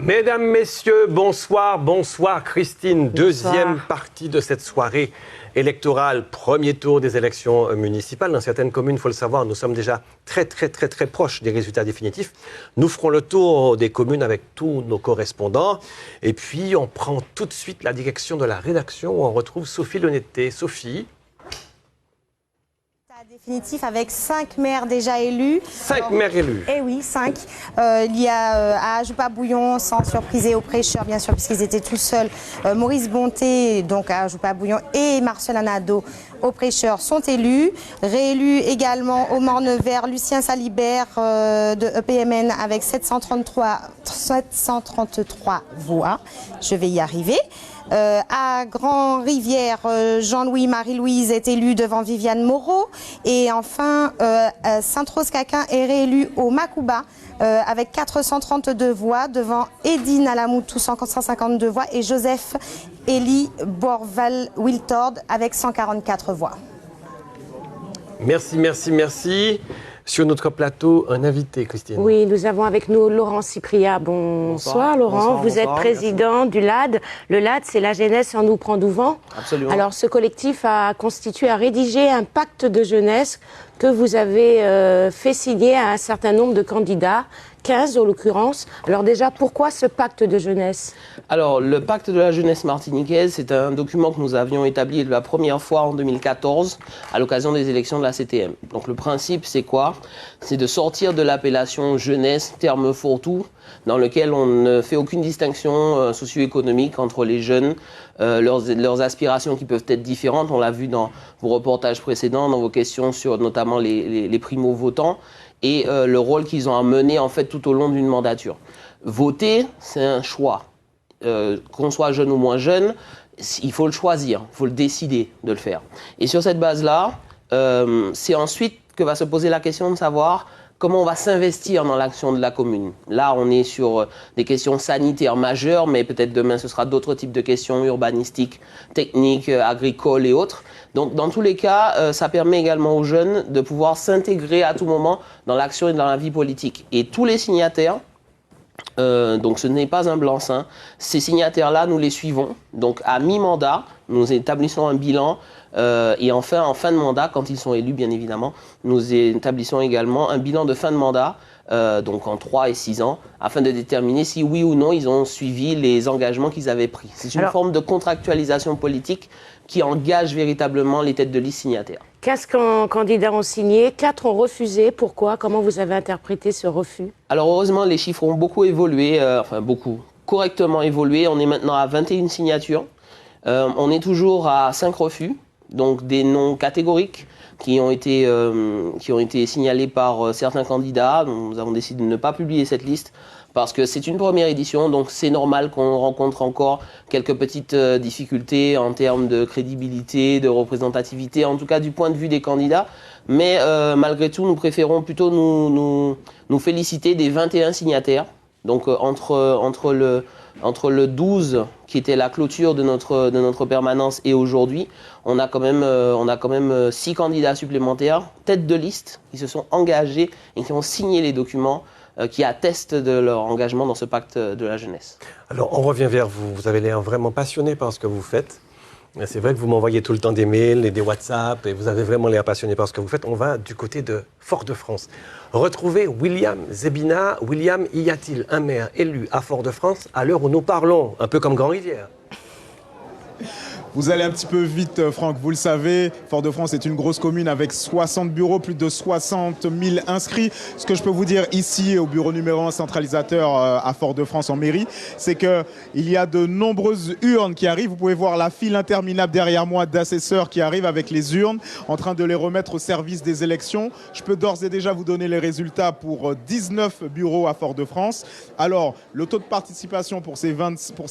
Mesdames, Messieurs, bonsoir, bonsoir Christine. Bonsoir. Deuxième partie de cette soirée électorale, premier tour des élections municipales. Dans certaines communes, il faut le savoir, nous sommes déjà très proches des résultats définitifs. Nous ferons le tour des communes avec tous nos correspondants. Et puis, on prend tout de suite la direction de la rédaction où on retrouve Sophie Lenetté. Sophie. Définitif avec 5 maires déjà élus. 5 maires élus. Eh oui, 5. Il y a à Ajoupa-Bouillon, sans surprise, et aux prêcheurs, bien sûr, puisqu'ils étaient tous seuls. Maurice Bonté, donc à Ajoupa-Bouillon, et Marcel Anado, aux prêcheurs, sont élus. Réélus également au Morne-Vert, Lucien Salibert de EPMN avec 733 voix. Je vais y arriver. À Grand-Rivière, Jean-Louis Marie-Louise est élu devant Viviane Moreau. Et enfin, Sainte-Rose-Caquin est réélu au Macouba avec 432 voix devant Edine Alamoutou, 152 voix, et Joseph Elie Borval-Wiltord avec 144 voix. Merci. Sur notre plateau, un invité, Christine. Oui, nous avons avec nous Laurent Cypria. Bonsoir Laurent, vous êtes président du LAD. Le LAD, c'est la jeunesse en nous prend du vent. Absolument. Alors ce collectif a rédigé un pacte de jeunesse que vous avez fait signer à un certain nombre de candidats, 15 en l'occurrence. Alors déjà, pourquoi ce pacte de jeunesse ? Alors, le pacte de la jeunesse martiniquaise, c'est un document que nous avions établi la première fois en 2014 à l'occasion des élections de la CTM. Donc le principe, c'est quoi ? C'est de sortir de l'appellation jeunesse, terme fourre-tout, dans lequel on ne fait aucune distinction socio-économique entre les jeunes, leurs aspirations qui peuvent être différentes. On l'a vu dans vos reportages précédents, dans vos questions sur notamment les primo-votants, et le rôle qu'ils ont à mener en fait tout au long d'une mandature. Voter, c'est un choix. Qu'on soit jeune ou moins jeune, il faut le choisir, il faut le décider de le faire. Et sur cette base-là, c'est ensuite que va se poser la question de savoir comment on va s'investir dans l'action de la commune. Là, on est sur des questions sanitaires majeures, mais peut-être demain, ce sera d'autres types de questions urbanistiques, techniques, agricoles et autres. Donc, dans tous les cas, ça permet également aux jeunes de pouvoir s'intégrer à tout moment dans l'action et dans la vie politique. Et tous les signataires, donc ce n'est pas un blanc-seing, ces signataires-là, nous les suivons. Donc, à mi-mandat, nous établissons un bilan. Et enfin, en fin de mandat, quand ils sont élus, bien évidemment, nous établissons également un bilan de fin de mandat, donc en 3 et 6 ans, afin de déterminer si oui ou non ils ont suivi les engagements qu'ils avaient pris. C'est une forme de contractualisation politique qui engage véritablement les têtes de liste signataires. 15 candidats ont signé, 4 ont refusé. Pourquoi ? Comment vous avez interprété ce refus ? Alors heureusement, les chiffres ont beaucoup évolué, correctement évolué. On est maintenant à 21 signatures. On est toujours à 5 refus. Donc des noms catégoriques qui ont été signalés par certains candidats. Nous avons décidé de ne pas publier cette liste parce que c'est une première édition, donc c'est normal qu'on rencontre encore quelques petites difficultés en termes de crédibilité, de représentativité, en tout cas du point de vue des candidats. Mais malgré tout, nous préférons plutôt nous féliciter des 21 signataires. Donc entre le 12 qui était la clôture de notre permanence et aujourd'hui, on a quand même 6 candidats supplémentaires, têtes de liste, qui se sont engagés et qui ont signé les documents qui attestent de leur engagement dans ce pacte de la jeunesse. Alors, on revient vers vous. Vous avez l'air vraiment passionné par ce que vous faites. C'est vrai que vous m'envoyez tout le temps des mails et des WhatsApp et vous avez vraiment l'air passionné par ce que vous faites. On va du côté de Fort-de-France. Retrouver William Zebina. William, y a-t-il un maire élu à Fort-de-France à l'heure où nous parlons, un peu comme Grand-Rivière ? Vous allez un petit peu vite, Franck, vous le savez, Fort-de-France est une grosse commune avec 60 bureaux, plus de 60 000 inscrits. Ce que je peux vous dire ici, au bureau numéro 1 centralisateur à Fort-de-France en mairie, c'est qu'il y a de nombreuses urnes qui arrivent. Vous pouvez voir la file interminable derrière moi d'assesseurs qui arrivent avec les urnes, en train de les remettre au service des élections. Je peux d'ores et déjà vous donner les résultats pour 19 bureaux à Fort-de-France. Alors, le taux de participation pour ces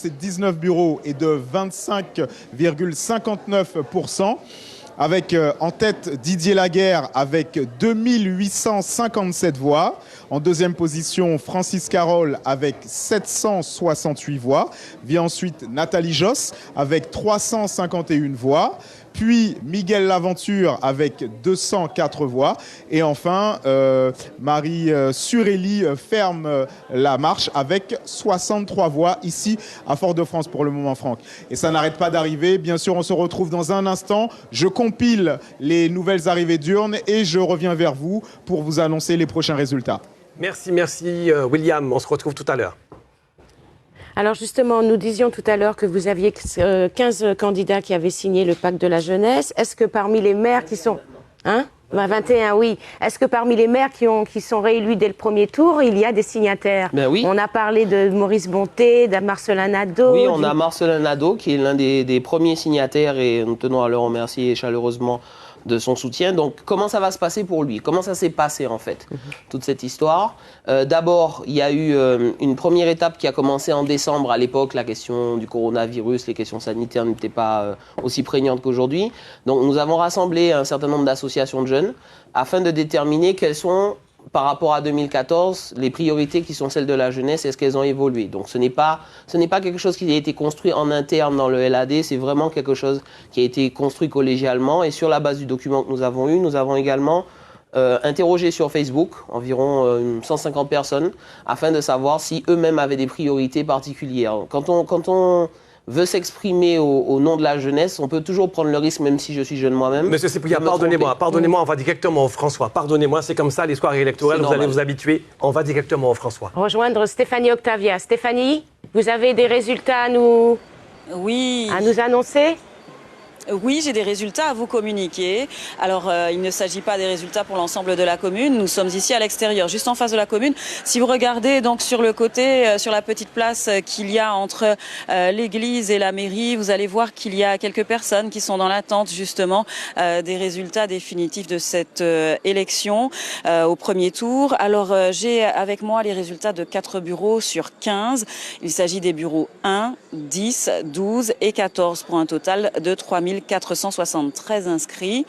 19 bureaux est de 25,59%, avec en tête Didier Laguerre avec 2857 voix. En deuxième position, Francis Carole avec 768 voix. Vient ensuite Nathalie Josse avec 351 voix. puis Miguel Laventure avec 204 voix. Et enfin, Marie Surélie ferme la marche avec 63 voix ici à Fort-de-France pour le moment, Franck. Et ça n'arrête pas d'arriver. Bien sûr, on se retrouve dans un instant. Je compile les nouvelles arrivées d'urnes et je reviens vers vous pour vous annoncer les prochains résultats. Merci, William. On se retrouve tout à l'heure. Alors justement, nous disions tout à l'heure que vous aviez 15 candidats qui avaient signé le pacte de la jeunesse. Est-ce que parmi les maires qui sont... 21, oui. Est-ce que parmi les maires qui sont réélus dès le premier tour, il y a des signataires? Oui. On a parlé de Maurice Bonté, de Marcelin Nadeau. Oui, on a Marcelin Nadeau qui est l'un des premiers signataires et nous tenons à le remercier chaleureusement de son soutien. Donc, comment ça va se passer pour lui? Comment ça s'est passé, en fait, toute cette histoire? D'abord, il y a eu une première étape qui a commencé en décembre. À l'époque, la question du coronavirus, les questions sanitaires n'étaient pas aussi prégnantes qu'aujourd'hui. Donc, nous avons rassemblé un certain nombre d'associations de jeunes afin de déterminer quelles sont, par rapport à 2014, les priorités qui sont celles de la jeunesse, est-ce qu'elles ont évolué? Donc ce n'est pas quelque chose qui a été construit en interne dans le LAD, c'est vraiment quelque chose qui a été construit collégialement. Et sur la base du document que nous avons eu, nous avons également interrogé sur Facebook environ 150 personnes afin de savoir si eux-mêmes avaient des priorités particulières. Quand on veut s'exprimer au nom de la jeunesse, on peut toujours prendre le risque, même si je suis jeune moi-même. Monsieur Cyprien, pardonnez-moi, on va directement au François. Pardonnez-moi, c'est comme ça, les soirées électorales, vous allez vous habituer. On va directement au François. Rejoindre Stéphanie Octavia. Stéphanie, vous avez des résultats à nous annoncer? Oui, j'ai des résultats à vous communiquer. Alors, il ne s'agit pas des résultats pour l'ensemble de la commune. Nous sommes ici à l'extérieur, juste en face de la commune. Si vous regardez donc sur le côté, sur la petite place qu'il y a entre l'église et la mairie, vous allez voir qu'il y a quelques personnes qui sont dans l'attente justement des résultats définitifs de cette élection au premier tour. Alors, j'ai avec moi les résultats de 4 bureaux sur 15. Il s'agit des bureaux 1, 10, 12 et 14 pour un total de 3473 inscrits.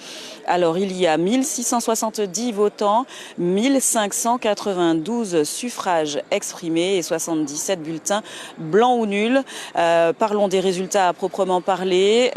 Alors, il y a 1670 votants, 1592 suffrages exprimés et 77 bulletins blancs ou nuls. Parlons des résultats à proprement parler.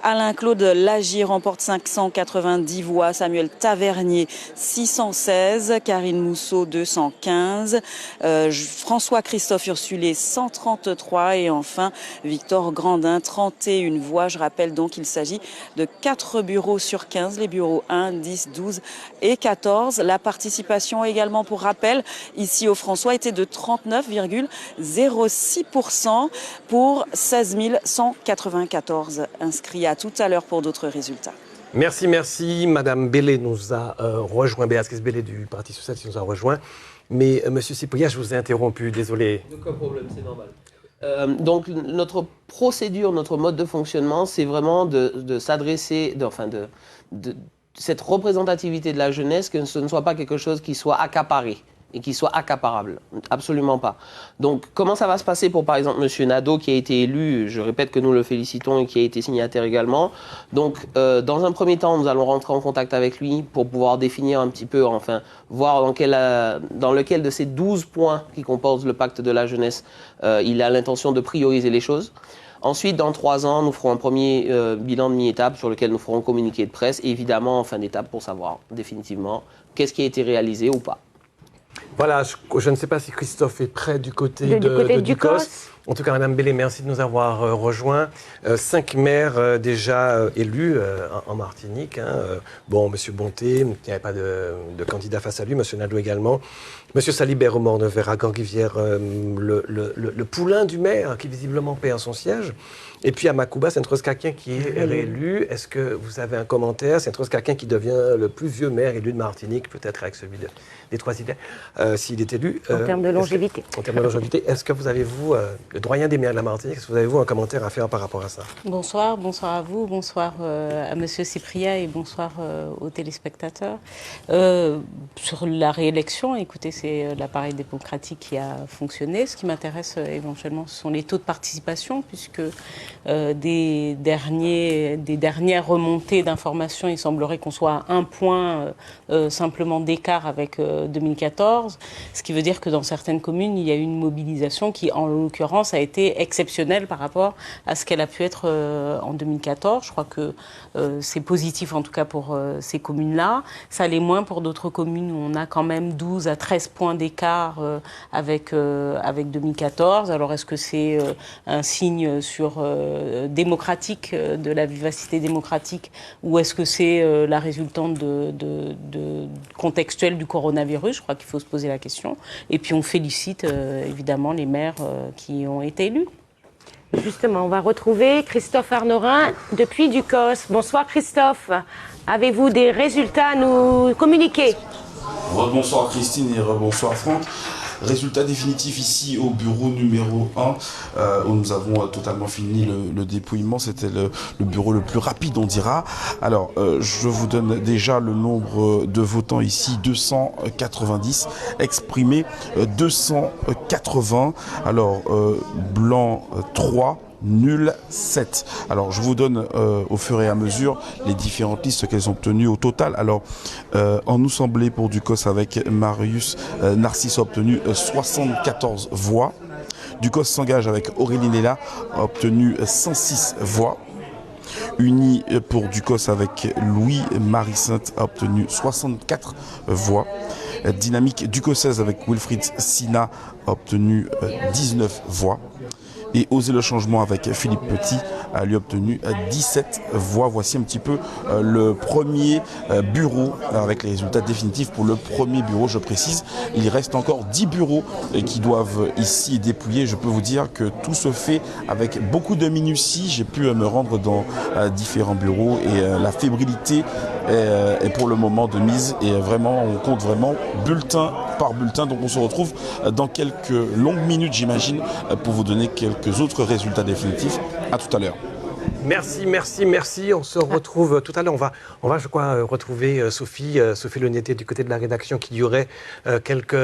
Alain-Claude Lagier remporte 590 voix, Samuel Tavernier 616, Karine Mousseau 215, François-Christophe Ursulé 133 et enfin Victor Grandin 31 voix. Je rappelle donc qu'il s'agit de 4 bureaux sur 15, les bureaux 1, 10, 12 et 14. La participation également, pour rappel, ici au François, était de 39,06% pour 16 194 inscrits. À tout à l'heure pour d'autres résultats. Merci. Madame Bellé nous a rejoint, Béatrice Bellé du Parti socialiste nous a rejoint. Mais Monsieur Cyprien, je vous ai interrompu, désolé. Aucun problème, c'est normal. Donc notre procédure, notre mode de fonctionnement, c'est vraiment de s'adresser, de cette représentativité de la jeunesse, que ce ne soit pas quelque chose qui soit accaparé et qui soit accaparable. Absolument pas. Donc, comment ça va se passer pour, par exemple, M. Nadeau, qui a été élu, je répète que nous le félicitons, et qui a été signataire également. Donc, dans un premier temps, nous allons rentrer en contact avec lui pour pouvoir définir un petit peu, enfin, voir dans lequel de ces 12 points qui composent le pacte de la jeunesse, il a l'intention de prioriser les choses. Ensuite, dans 3 ans, nous ferons un premier bilan de mi-étape sur lequel nous ferons un communiqué de presse, et évidemment, en fin d'étape, pour savoir définitivement qu'est-ce qui a été réalisé ou pas. Voilà, je ne sais pas si Christophe est prêt du côté de Ducos. En tout cas, Madame Bellé, merci de nous avoir rejoints. 5 maires déjà élus en Martinique. Monsieur Bonté, qui n'avait pas de candidat face à lui, Monsieur Nadeau également. Monsieur Salibert au Morne-Vert à Gand-Rivière, le poulain du maire, qui visiblement paie en son siège. Et puis à Macouba, Sainte-Rose Caquin qui est réélu. Est-ce que vous avez un commentaire? Sainte-Rose Caquin qui devient le plus vieux maire élu de Martinique, peut-être avec celui des Trois-Îles, s'il est élu. En termes de longévité. En termes de longévité, est-ce que vous avez-vous, le doyen des maires de la Martinique, est-ce que vous avez-vous un commentaire à faire par rapport à ça? Bonsoir à vous, bonsoir à Monsieur Cyprien et bonsoir aux téléspectateurs. Sur la réélection, écoutez, c'est l'appareil démocratique qui a fonctionné. Ce qui m'intéresse éventuellement, ce sont les taux de participation, puisque des dernières remontées d'informations, il semblerait qu'on soit à 1 point simplement d'écart avec 2014, ce qui veut dire que dans certaines communes, il y a eu une mobilisation qui, en l'occurrence, l'occurrence, a été exceptionnelle par rapport à ce qu'elle a pu être en 2014. Je crois que c'est positif, en tout cas pour ces communes-là. Ça l'est moins pour d'autres communes où on a quand même 12 à 13 points d'écart avec 2014. Alors, est-ce que c'est un signe démocratique, de la vivacité démocratique, ou est-ce que c'est la résultante contextuelle du coronavirus? Je crois qu'il faut se poser la question. Et puis on félicite évidemment les maires qui ont été élus. Justement, on va retrouver Christophe Arnorin depuis Ducos. Bonsoir Christophe. Avez-vous des résultats à nous communiquer? Rebonsoir Christine et rebonsoir Franck. Résultat définitif ici au bureau numéro 1 où nous avons totalement fini le dépouillement. C'était le bureau le plus rapide, on dira. Alors, je vous donne déjà le nombre de votants ici, 290, exprimés 280. Alors, blanc 3. Nul 7. Alors je vous donne au fur et à mesure les différentes listes qu'elles ont obtenues au total. Alors en nous semblait pour Ducos avec Marius Narcisse a obtenu 74 voix. Ducos s'engage avec Aurélie Nella a obtenu 106 voix. Uni pour Ducos avec Louis-Marie Sainte a obtenu 64 voix. Dynamique Ducossaise avec Wilfried Sina a obtenu 19 voix. Et Oser le changement avec Philippe Petit a lui obtenu 17 voix. Voici un petit peu le premier bureau avec les résultats définitifs pour le premier bureau, je précise. Il reste encore 10 bureaux qui doivent ici dépouiller. Je peux vous dire que tout se fait avec beaucoup de minutie. J'ai pu me rendre dans différents bureaux et la fébrilité est pour le moment de mise. Et vraiment, on compte vraiment bulletin par bulletin. Donc on se retrouve dans quelques longues minutes, j'imagine, pour vous donner quelques autres résultats définitifs. À tout à l'heure. Merci, merci, merci. On se retrouve tout à l'heure. On va, je crois, retrouver Sophie Lenetté du côté de la rédaction qui y aurait quelques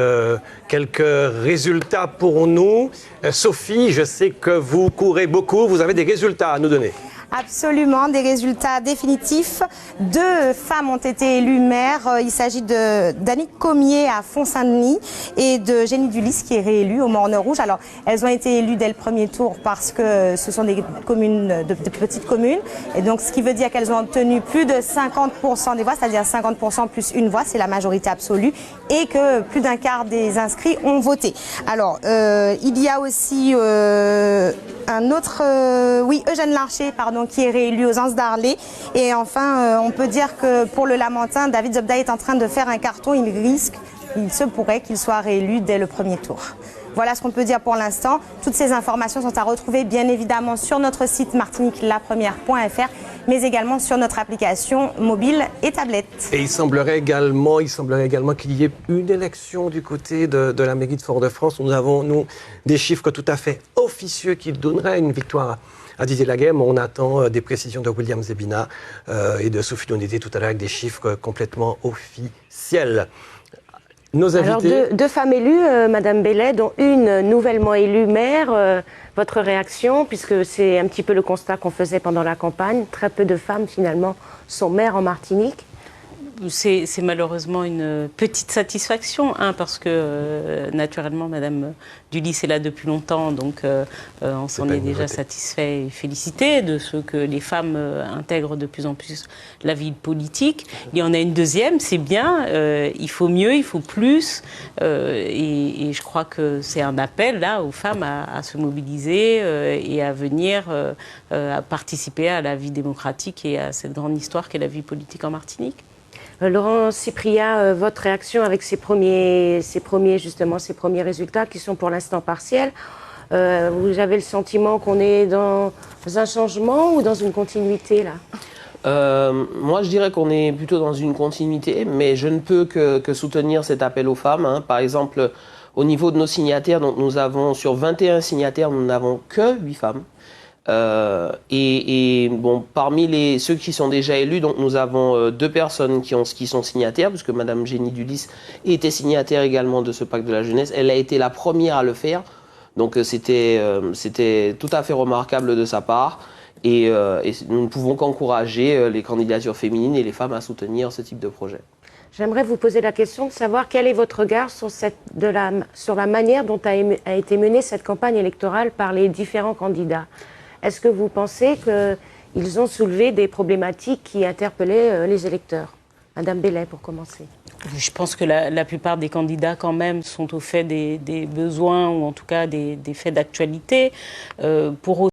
résultats pour nous. Sophie, je sais que vous courez beaucoup. Vous avez des résultats à nous donner. Absolument, des résultats définitifs. 2 femmes ont été élues maires. Il s'agit d'Annick Comier à Font-Saint-Denis et de Génie Dulis qui est réélue au Morne-Rouge. Alors, elles ont été élues dès le premier tour parce que ce sont des communes, de petites communes. Et donc, ce qui veut dire qu'elles ont obtenu plus de 50% des voix, c'est-à-dire 50% plus une voix, c'est la majorité absolue, et que plus d'un quart des inscrits ont voté. Alors, il y a aussi un autre, Eugène Larcher, qui est réélu aux Anses d'Arlé. Et enfin, on peut dire que pour le Lamentin, David Zobda est en train de faire un carton. Il se pourrait qu'il soit réélu dès le premier tour. Voilà ce qu'on peut dire pour l'instant. Toutes ces informations sont à retrouver bien évidemment sur notre site martiniquelapremière.fr, mais également sur notre application mobile et tablette. Et il semblerait également qu'il y ait une élection du côté de la mairie de Fort-de-France. Nous avons, des chiffres tout à fait officieux qui donneraient une victoire à Didier Laguerre. On attend des précisions de William Zebina et de Sophie Lenetté tout à l'heure avec des chiffres complètement officiels. Nos invités... Alors, deux femmes élues, Madame Bellet, dont une nouvellement élue maire. Votre réaction, puisque c'est un petit peu le constat qu'on faisait pendant la campagne, très peu de femmes finalement sont maires en Martinique. C'est malheureusement une petite satisfaction, parce que naturellement Madame Dulis est là depuis longtemps, donc on s'en est déjà satisfait et félicité de ce que les femmes intègrent de plus en plus la vie politique. Il y en a une deuxième, c'est bien, il faut mieux, il faut plus, et je crois que c'est un appel là aux femmes à se mobiliser et à venir à participer à la vie démocratique et à cette grande histoire qu'est la vie politique en Martinique. Laurent Cypria, votre réaction avec ces premiers résultats qui sont pour l'instant partiels. Vous avez le sentiment qu'on est dans un changement ou dans une continuité là? Moi, je dirais qu'on est plutôt dans une continuité, mais je ne peux que soutenir cet appel aux femmes. Par exemple, au niveau de nos signataires, donc nous avons sur 21 signataires, nous n'avons que 8 femmes. Parmi ceux qui sont déjà élus, donc nous avons 2 personnes qui sont signataires, puisque Madame Génie Dulis était signataire également de ce pacte de la jeunesse. Elle a été la première à le faire, donc c'était tout à fait remarquable de sa part. Et nous ne pouvons qu'encourager les candidatures féminines et les femmes à soutenir ce type de projet. J'aimerais vous poser la question de savoir quel est votre regard sur, sur la manière dont a été menée cette campagne électorale par les différents candidats. Est-ce que vous pensez qu'ils ont soulevé des problématiques qui interpellaient les électeurs? Madame Bellet, pour commencer. Je pense que la plupart des candidats, quand même, sont au fait des besoins ou en tout cas des faits d'actualité. Pour